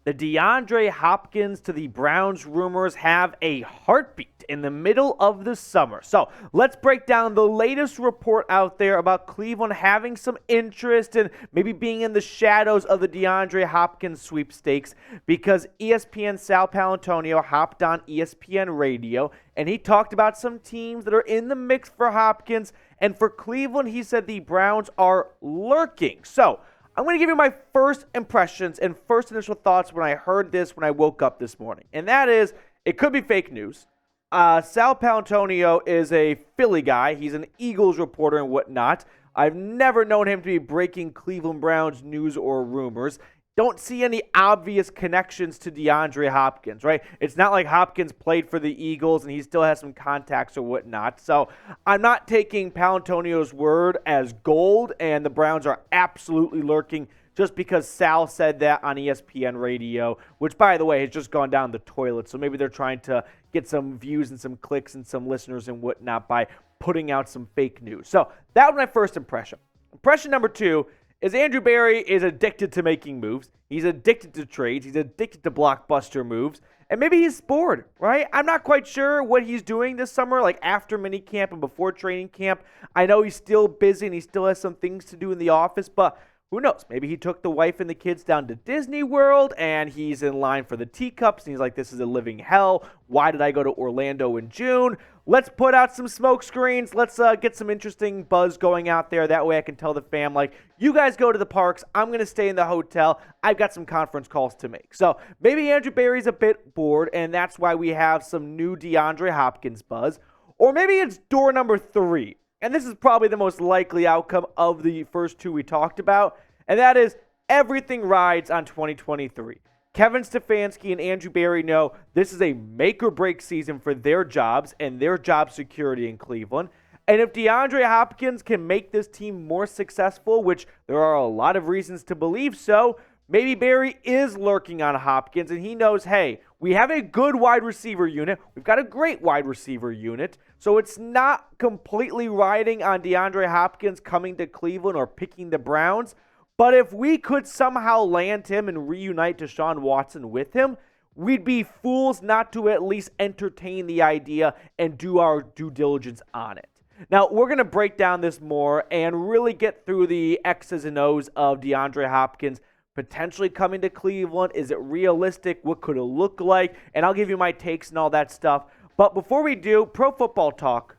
The DeAndre Hopkins to the Browns rumors have a heartbeat in the middle of the summer. So let's break down the latest report out there about Cleveland having some interest and maybe being in the shadows of the DeAndre Hopkins sweepstakes, because ESPN Sal Paolantonio hopped on ESPN radio and he talked about some teams that are in the mix for Hopkins. And for Cleveland, he said the Browns are lurking. So I'm going to give you my first impressions and first initial thoughts when I heard this when I woke up this morning. And that is, it could be fake news. Sal Paolantonio is a Philly guy. He's an Eagles reporter and whatnot. I've never known him to be breaking Cleveland Browns news or rumors. Don't see any obvious connections to DeAndre Hopkins, right? It's not like Hopkins played for the Eagles and he still has some contacts or whatnot. So I'm not taking Paolantonio's word as gold, and the Browns are absolutely lurking just because Sal said that on ESPN radio, which, by the way, has just gone down the toilet. So maybe they're trying to get some views and some clicks and some listeners and whatnot by putting out some fake news. So that was my first impression. Impression number two is Andrew Berry is addicted to making moves. He's addicted to trades. He's addicted to blockbuster moves. And maybe he's bored, right? I'm not quite sure what he's doing this summer, like after minicamp and before training camp. I know he's still busy and he still has some things to do in the office, but who knows? Maybe he took the wife and the kids down to Disney World and he's in line for the teacups and he's like, this is a living hell. Why did I go to Orlando in June? Let's put out some smoke screens. Let's get some interesting buzz going out there. That way I can tell the fam, like, you guys go to the parks. I'm going to stay in the hotel. I've got some conference calls to make. So maybe Andrew Berry's a bit bored, and that's why we have some new DeAndre Hopkins buzz. Or maybe it's door number three. And this is probably the most likely outcome of the first two we talked about. And that is, everything rides on 2023. Kevin Stefanski and Andrew Berry know this is a make-or-break season for their jobs and their job security in Cleveland. And if DeAndre Hopkins can make this team more successful, which there are a lot of reasons to believe so, maybe Berry is lurking on Hopkins and he knows, hey, we have a good wide receiver unit. We've got a great wide receiver unit. So it's not completely riding on DeAndre Hopkins coming to Cleveland or picking the Browns. But if we could somehow land him and reunite Deshaun Watson with him, we'd be fools not to at least entertain the idea and do our due diligence on it. Now, we're going to break down this more and really get through the X's and O's of DeAndre Hopkins potentially coming to Cleveland. Is it realistic? What could it look like? And I'll give you my takes and all that stuff. But before we do, Pro Football Talk,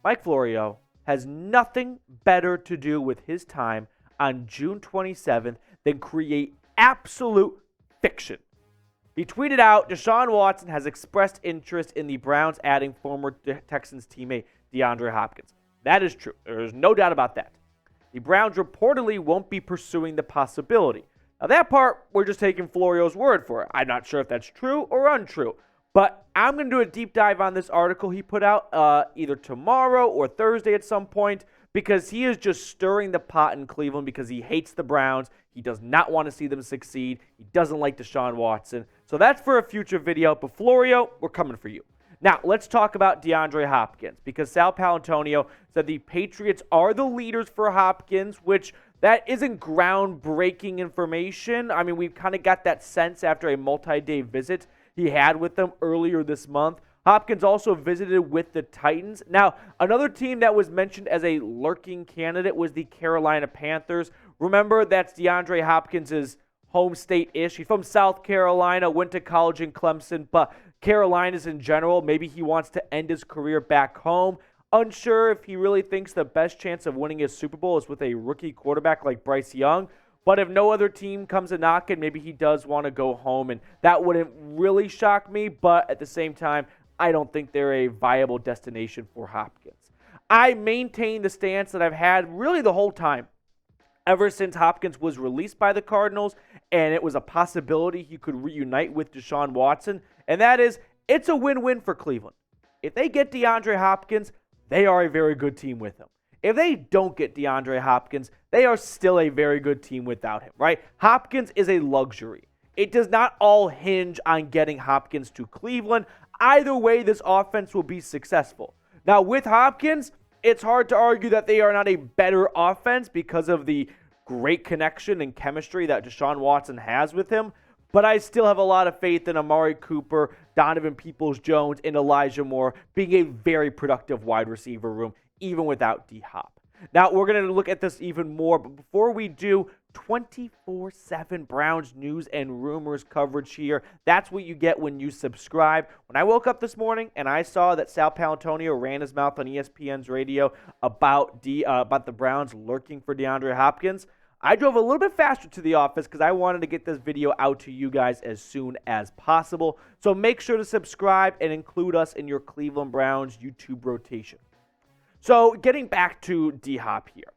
Mike Florio has nothing better to do with his time on June 27th than create absolute fiction. He tweeted out, Deshaun Watson has expressed interest in the Browns adding former Texans teammate DeAndre Hopkins. That is true. There is no doubt about that. The Browns reportedly won't be pursuing the possibility. Now that part, we're just taking Florio's word for it. I'm not sure if that's true or untrue. But I'm going to do a deep dive on this article he put out either tomorrow or Thursday at some point, because he is just stirring the pot in Cleveland because he hates the Browns. He does not want to see them succeed. He doesn't like Deshaun Watson. So that's for a future video. But Florio, we're coming for you. Now, let's talk about DeAndre Hopkins, because Sal Paolantonio said the Patriots are the leaders for Hopkins, which that isn't groundbreaking information. I mean, we've kind of got that sense after a multi-day visit he had with them earlier this month. Hopkins also visited with the Titans. Now, another team that was mentioned as a lurking candidate was the Carolina Panthers. Remember, that's DeAndre Hopkins' home state-ish. He's from South Carolina, went to college in Clemson, but Carolinas in general, maybe he wants to end his career back home. Unsure if he really thinks the best chance of winning a Super Bowl is with a rookie quarterback like Bryce Young. But if no other team comes a knocking, maybe he does want to go home, and that wouldn't really shock me. But at the same time, I don't think they're a viable destination for Hopkins. I maintain the stance that I've had really the whole time, ever since Hopkins was released by the Cardinals, and it was a possibility he could reunite with Deshaun Watson, and that is, it's a win-win for Cleveland. If they get DeAndre Hopkins, they are a very good team with him. If they don't get DeAndre Hopkins, they are still a very good team without him, right? Hopkins is a luxury. It does not all hinge on getting Hopkins to Cleveland. Either way, this offense will be successful. Now, with Hopkins, it's hard to argue that they are not a better offense because of the great connection and chemistry that Deshaun Watson has with him, but I still have a lot of faith in Amari Cooper, Donovan Peoples-Jones, and Elijah Moore being a very productive wide receiver room, even without D-Hop. Now, we're going to look at this even more, but before we do, 24/7 Browns news and rumors coverage here. That's what you get when you subscribe. When I woke up this morning and I saw that Sal Paolantonio ran his mouth on ESPN's radio about the Browns lurking for DeAndre Hopkins, I drove a little bit faster to the office because I wanted to get this video out to you guys as soon as possible. So make sure to subscribe and include us in your Cleveland Browns YouTube rotation. So getting back to D-Hop here.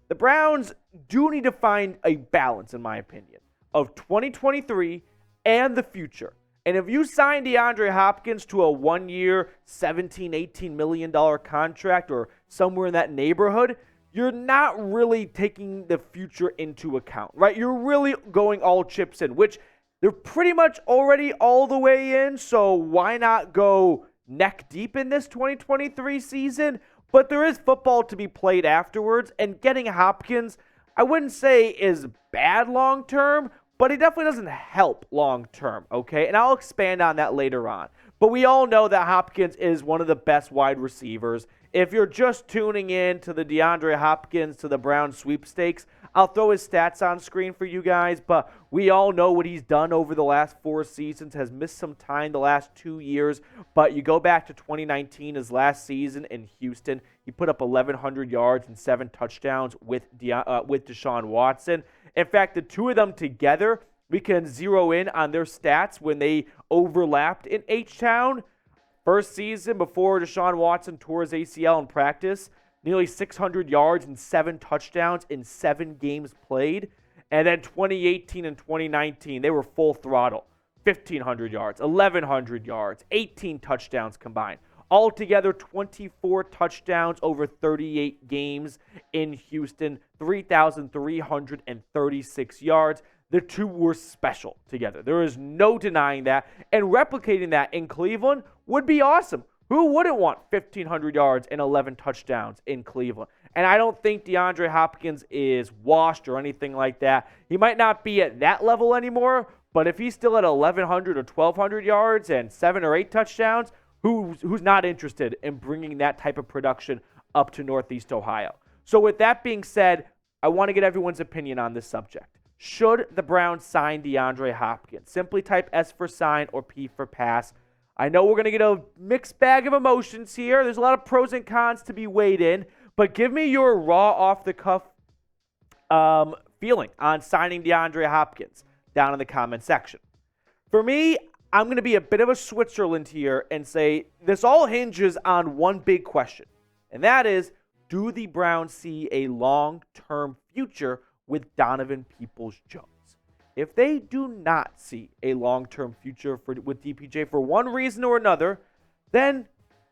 The Browns do need to find a balance, in my opinion, of 2023 and the future. And if you sign DeAndre Hopkins to a 1-year, $17, $18 million contract or somewhere in that neighborhood, you're not really taking the future into account, right? You're really going all chips in, which they're pretty much already all the way in. So why not go neck deep in this 2023 season? But there is football to be played afterwards, and getting Hopkins, I wouldn't say is bad long-term, but it definitely doesn't help long-term, okay? And I'll expand on that later on. But we all know that Hopkins is one of the best wide receivers. If you're just tuning in to the DeAndre Hopkins to the Browns sweepstakes, I'll throw his stats on screen for you guys, but we all know what he's done over the last 4 seasons, has missed some time the last 2 years, but you go back to 2019, his last season in Houston, he put up 1,100 yards and 7 touchdowns with Deshaun Watson. In fact, the two of them together, we can zero in on their stats when they overlapped in H-Town. First season before Deshaun Watson tore his ACL in practice, nearly 600 yards and 7 touchdowns in 7 games played. And then 2018 and 2019, they were full throttle. 1,500 yards, 1,100 yards, 18 touchdowns combined. Altogether, 24 touchdowns over 38 games in Houston, 3,336 yards. The two were special together. There is no denying that. And replicating that in Cleveland would be awesome. Who wouldn't want 1,500 yards and 11 touchdowns in Cleveland? And I don't think DeAndre Hopkins is washed or anything like that. He might not be at that level anymore, but if he's still at 1,100 or 1,200 yards and 7 or 8 touchdowns, who's not interested in bringing that type of production up to Northeast Ohio? So with that being said, I want to get everyone's opinion on this subject. Should the Browns sign DeAndre Hopkins? Simply type S for sign or P for pass. I know we're going to get a mixed bag of emotions here. There's a lot of pros and cons to be weighed in, but give me your raw off-the-cuff feeling on signing DeAndre Hopkins down in the comment section. For me, I'm going to be a bit of a Switzerland here and say this all hinges on one big question, and that is, do the Browns see a long-term future with Donovan Peoples-Jones? If they do not see a long-term future with DPJ for one reason or another, then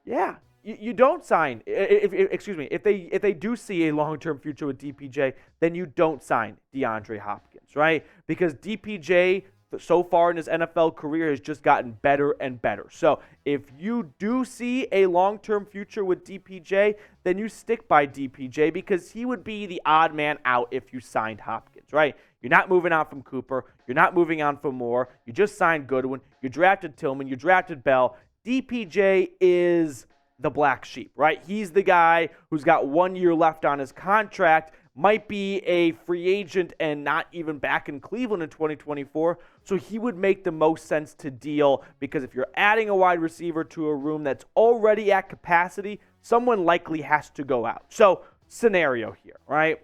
yeah, you don't sign. If they do see a long-term future with DPJ, then you don't sign DeAndre Hopkins, right? Because DPJ so far in his NFL career has just gotten better and better. So if you do see a long-term future with DPJ, then you stick by DPJ because he would be the odd man out if you signed Hopkins, right? You're not moving on from Cooper. You're not moving on from Moore. You just signed Goodwin. You drafted Tillman. You drafted Bell. DPJ is the black sheep, right? He's the guy who's got 1 year left on his contract, might be a free agent and not even back in Cleveland in 2024. So he would make the most sense to deal because if you're adding a wide receiver to a room that's already at capacity, someone likely has to go out. So scenario here, right?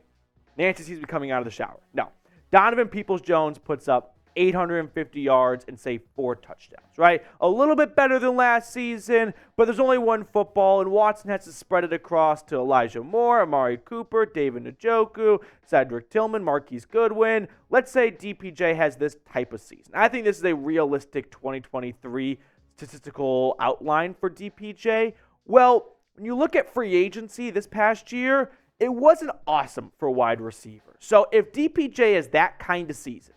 Nancy sees me coming out of the shower. No. Donovan Peoples-Jones puts up 850 yards and, say, 4 touchdowns, right? A little bit better than last season, but there's only one football, and Watson has to spread it across to Elijah Moore, Amari Cooper, David Njoku, Cedric Tillman, Marquise Goodwin. Let's say DPJ has this type of season. I think this is a realistic 2023 statistical outline for DPJ. Well, when you look at free agency this past year, it wasn't awesome for wide receivers. So if DPJ has that kind of season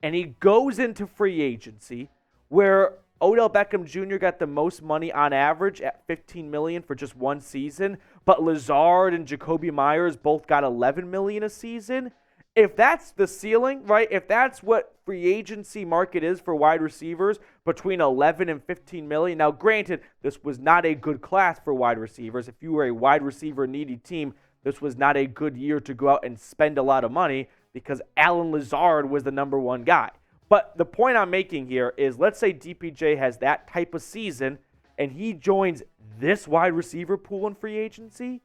and he goes into free agency where Odell Beckham Jr. got the most money on average at $15 million for just one season, but Lazard and Jacoby Myers both got $11 million a season, If that's the ceiling, right? If that's what free agency market is for wide receivers between 11 and 15 million. Now, granted, this was not a good class for wide receivers. If you were a wide receiver needy team, this was not a good year to go out and spend a lot of money because Allen Lazard was the number one guy. But the point I'm making here is, let's say DPJ has that type of season and he joins this wide receiver pool in free agency.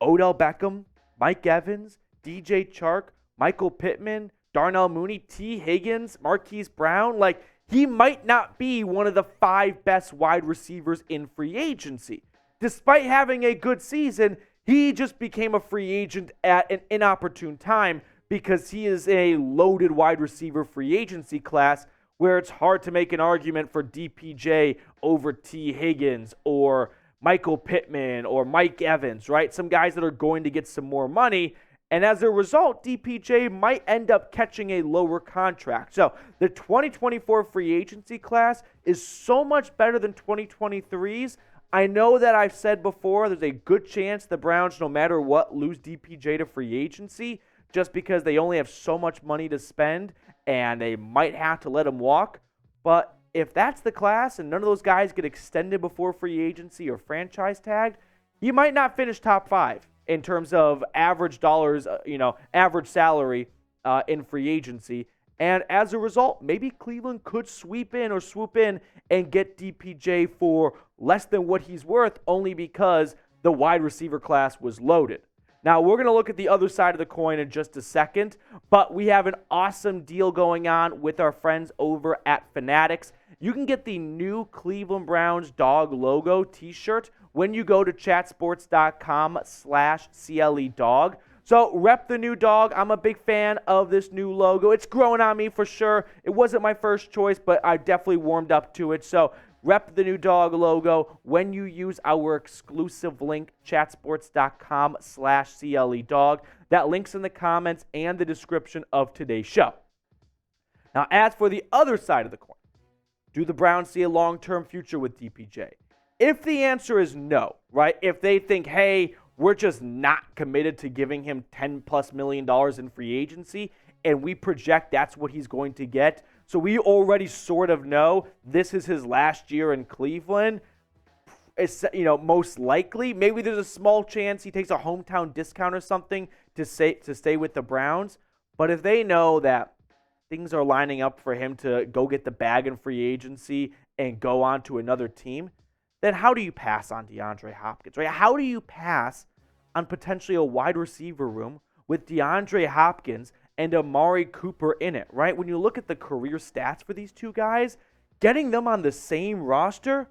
Odell Beckham, Mike Evans, DJ Chark, Michael Pittman, Darnell Mooney, T. Higgins, Marquise Brown. Like, he might not be one of the 5 best wide receivers in free agency. Despite having a good season, he just became a free agent at an inopportune time because he is a loaded wide receiver free agency class where it's hard to make an argument for DPJ over T. Higgins or Michael Pittman or Mike Evans, right? Some guys that are going to get some more money. And as a result, DPJ might end up catching a lower contract. So the 2024 free agency class is so much better than 2023's. I know that I've said before there's a good chance the Browns, no matter what, lose DPJ to free agency just because they only have so much money to spend and they might have to let him walk. But if that's the class and none of those guys get extended before free agency or franchise tagged, he might not finish top 5 in terms of average dollars, average salary in free agency. And as a result, maybe Cleveland could swoop in and get DPJ for less than what he's worth only because the wide receiver class was loaded. Now, we're going to look at the other side of the coin in just a second, but we have an awesome deal going on with our friends over at Fanatics. You can get the new Cleveland Browns dog logo t-shirt when you go to chatsports.com/CLEdog. So rep the new dog. I'm a big fan of this new logo. It's growing on me for sure. It wasn't my first choice, but I definitely warmed up to it. So rep the new dog logo when you use our exclusive link, chatsports.com/CLEdog. That link's in the comments and the description of today's show. Now, as for the other side of the coin, do the Browns see a long-term future with DPJ? If the answer is no, right? If they think, hey, we're just not committed to giving him $10+ million in free agency, and we project that's what he's going to get, so we already sort of know this is his last year in Cleveland. It's, most likely, maybe there's a small chance he takes a hometown discount or something to stay with the Browns. But if they know that things are lining up for him to go get the bag in free agency and go on to another team, then how do you pass on DeAndre Hopkins, right? How do you pass on potentially a wide receiver room with DeAndre Hopkins and Amari Cooper in it, right? When you look at the career stats for these two guys, getting them on the same roster,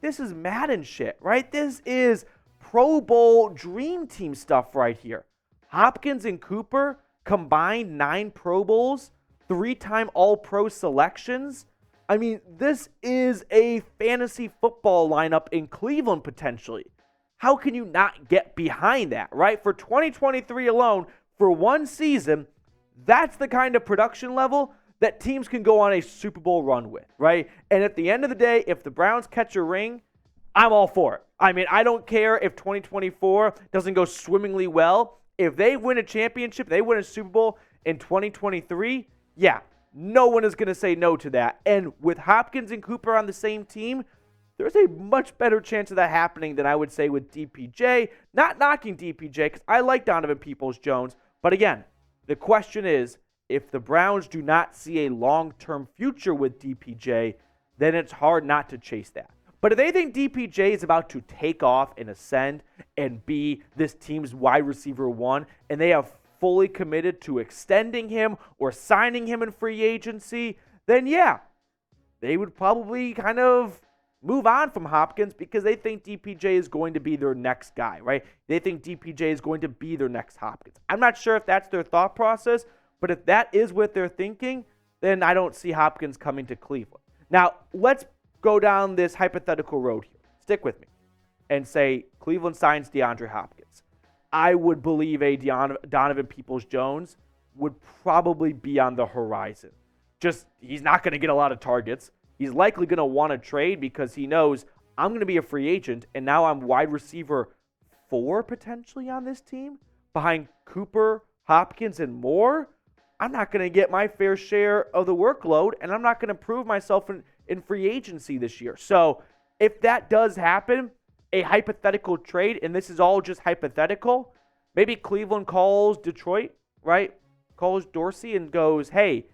this is Madden shit, right? This is Pro Bowl dream team stuff right here. Hopkins and Cooper combined 9 Pro Bowls, 3-time All-Pro selections. I mean, this is a fantasy football lineup in Cleveland potentially. How can you not get behind that, right? For 2023 alone, for one season, that's the kind of production level that teams can go on a Super Bowl run with, right? And at the end of the day, if the Browns catch a ring, I'm all for it. I mean, I don't care if 2024 doesn't go swimmingly well. If they win a championship, they win a Super Bowl in 2023, yeah, no one is going to say no to that. And with Hopkins and Cooper on the same team, there's a much better chance of that happening than I would say with DPJ. Not knocking DPJ, because I like Donovan Peoples-Jones. But again, the question is, if the Browns do not see a long-term future with DPJ, then it's hard not to chase that. But if they think DPJ is about to take off and ascend and be this team's wide receiver one, and they have fully committed to extending him or signing him in free agency, then yeah, they would probably kind of move on from Hopkins because they think DPJ is going to be their next guy, right? They think DPJ is going to be their next Hopkins. I'm not sure if that's their thought process, but if that is what they're thinking, then I don't see Hopkins coming to Cleveland. Now, let's go down this hypothetical road here. Stick with me and say Cleveland signs DeAndre Hopkins. I would believe a Donovan Peoples-Jones would probably be on the horizon. Just, he's not going to get a lot of targets. He's likely going to want to trade because he knows I'm going to be a free agent, and now I'm wide receiver 4 potentially on this team behind Cooper, Hopkins and more, I'm not going to get my fair share of the workload, and I'm not going to prove myself in free agency this year. So if that does happen, a hypothetical trade, and this is all just hypothetical, maybe Cleveland calls Detroit, right? Calls Dorsey and goes, hey,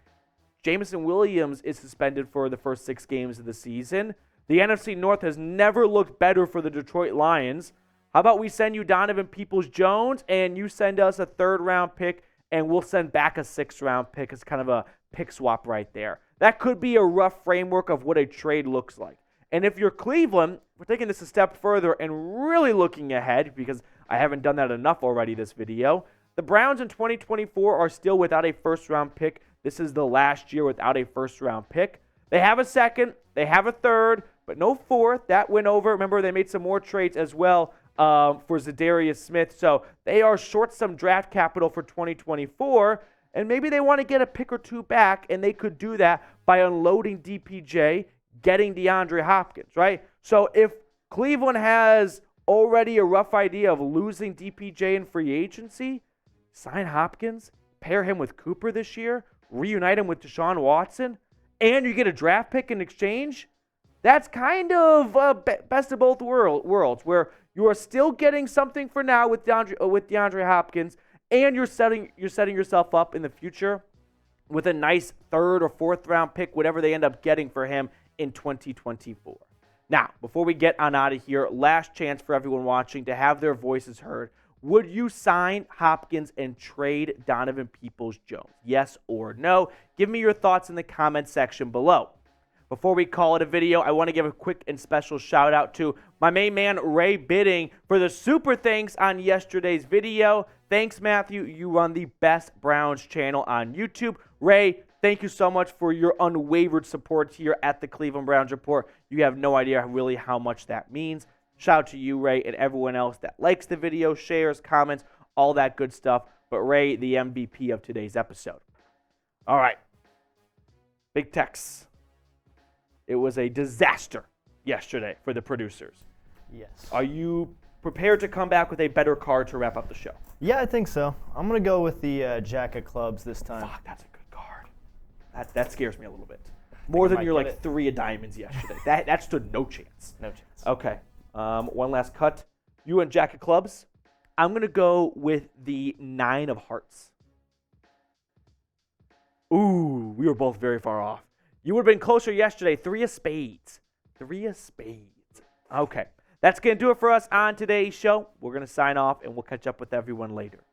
Jameson Williams is suspended for the first 6 games of the season. The NFC North has never looked better for the Detroit Lions. How about we send you Donovan Peoples-Jones and you send us a 3rd-round pick and we'll send back a 6th-round pick as kind of a pick swap right there. That could be a rough framework of what a trade looks like. And if you're Cleveland, we're taking this a step further and really looking ahead, because I haven't done that enough already this video. The Browns in 2024 are still without a 1st-round pick. This is the last year without a 1st-round pick. They have a 2nd, they have a 3rd, but no 4th. That went over. Remember, they made some more trades as well for Zadarius Smith. So they are short some draft capital for 2024, and maybe they want to get a pick or 2 back, and they could do that by unloading DPJ, getting DeAndre Hopkins, right? So if Cleveland has already a rough idea of losing DPJ in free agency, sign Hopkins, pair him with Cooper this year, reunite him with Deshaun Watson, and you get a draft pick in exchange, that's kind of best of both worlds, where you are still getting something for now with DeAndre Hopkins, and you're setting yourself up in the future with a nice 3rd or 4th-round pick, whatever they end up getting for him in 2024. Now, before we get on out of here, last chance for everyone watching to have their voices heard. Would you sign Hopkins and trade Donovan Peoples-Jones? Yes or no? Give me your thoughts in the comment section below. Before we call it a video, I want to give a quick and special shout out to my main man, Ray Bidding, for the super thanks on yesterday's video. Thanks, Matthew. You run the best Browns channel on YouTube. Ray, thank you so much for your unwavered support here at the Cleveland Browns Report. You have no idea really how much that means. Shout out to you, Ray, and everyone else that likes the video, shares, comments, all that good stuff. But Ray, the MVP of today's episode. All right. Big Tex. It was a disaster yesterday for the producers. Yes. Are you prepared to come back with a better card to wrap up the show? Yeah, I think so. I'm going to go with the Jack of Clubs this time. Fuck, that's a good card. That scares me a little bit. More than your 3 of diamonds yesterday. that stood no chance. No chance. Okay. One last cut. You and Jack of Clubs. I'm going to go with the 9 of Hearts. Ooh, we were both very far off. You would have been closer yesterday. 3 of Spades. 3 of Spades. Okay. That's going to do it for us on today's show. We're going to sign off, and we'll catch up with everyone later.